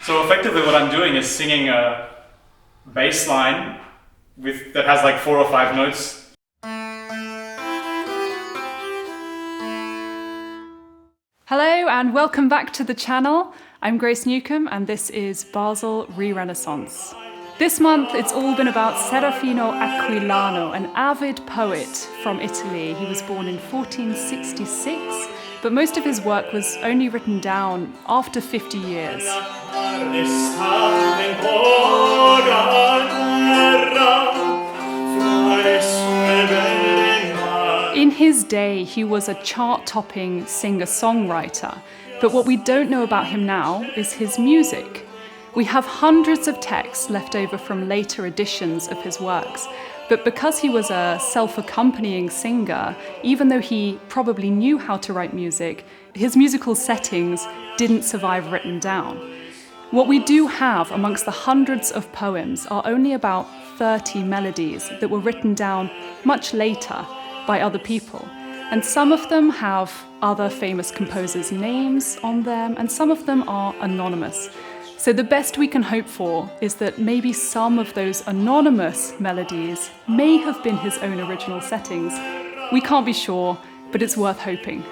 So effectively what I'm doing is singing a bass line that has like 4 or 5 notes. Hello and welcome back to the channel. I'm Grace Newcombe and this is Basel ReRenaissance. This month it's all been about Serafino Aquilano, an avid poet from Italy. He was born in 1466, but most of his work was only written down after 50 years. In his day, he was a chart-topping singer-songwriter, but what we don't know about him now is his music. We have hundreds of texts left over from later editions of his works, but because he was a self-accompanying singer, even though he probably knew how to write music, his musical settings didn't survive written down. What we do have amongst the hundreds of poems are only about 30 melodies that were written down much later by other people. And some of them have other famous composers' names on them, and some of them are anonymous. So the best we can hope for is that maybe some of those anonymous melodies may have been his own original settings. We can't be sure, but it's worth hoping.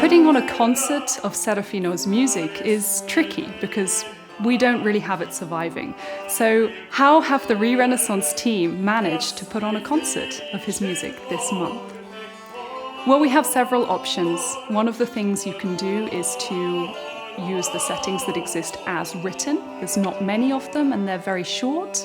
Putting on a concert of Serafino's music is tricky because we don't really have it surviving. So how have the ReRenaissance team managed to put on a concert of his music this month? Well, we have several options. One of the things you can do is to use the settings that exist as written. There's not many of them and they're very short.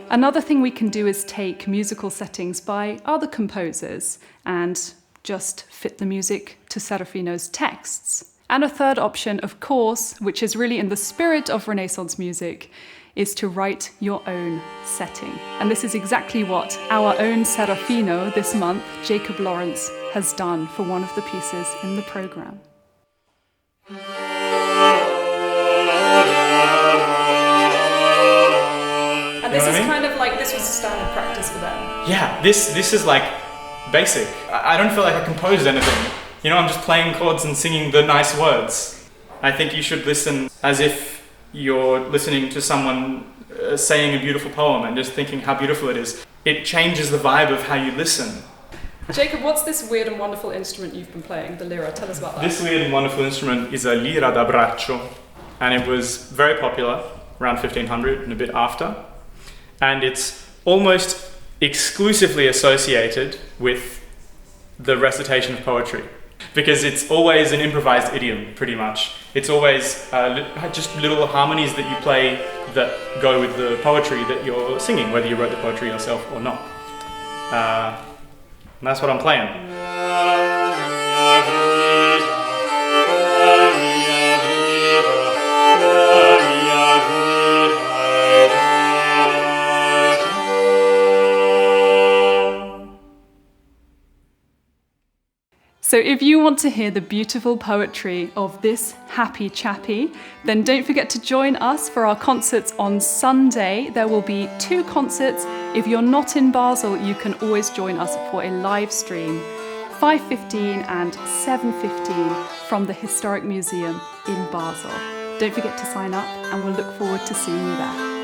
Another thing we can do is take musical settings by other composers and just fit the music to Serafino's texts. And a third option, of course, which is really in the spirit of Renaissance music, is to write your own setting. And this is exactly what our own Serafino this month, Jacob Lawrence, has done for one of the pieces in the programme. And this is kind of like, this was standard practice for them. Yeah, this is like basic. I don't feel like I composed anything. You know, I'm just playing chords and singing the nice words. I think you should listen as if you're listening to someone saying a beautiful poem and just thinking how beautiful it is. It changes the vibe of how you listen. Jacob, what's this weird and wonderful instrument you've been playing, the Lyre? Tell us about that. This weird and wonderful instrument is a Lyre da braccio, and it was very popular around 1500 and a bit after. And it's almost exclusively associated with the recitation of poetry. Because it's always an improvised idiom, pretty much. It's always just little harmonies that you play that go with the poetry that you're singing, whether you wrote the poetry yourself or not. And that's what I'm playing. So if you want to hear the beautiful poetry of this happy chappy, then don't forget to join us for our concerts on Sunday. There will be 2 concerts. If you're not in Basel, you can always join us for a live stream, 5:15 and 7:15 from the Historic Museum in Basel. Don't forget to sign up and we'll look forward to seeing you there.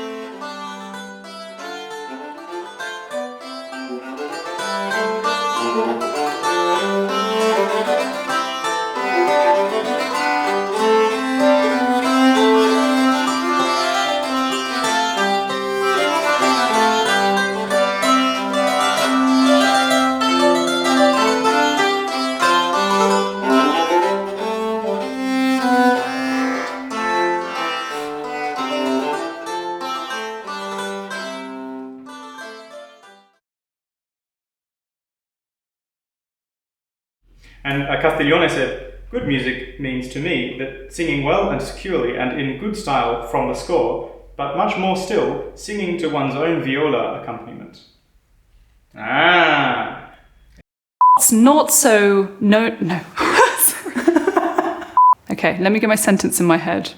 And Castiglione said, "Good music means to me that singing well and securely and in good style from the score, but much more still, singing to one's own viola accompaniment." Ah! It's not so... No. Okay, let me get my sentence in my head.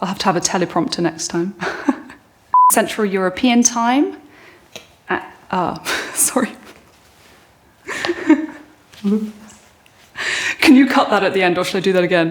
I'll have to have a teleprompter next time. Central European time. Sorry. Can you cut that at the end, or should I do that again?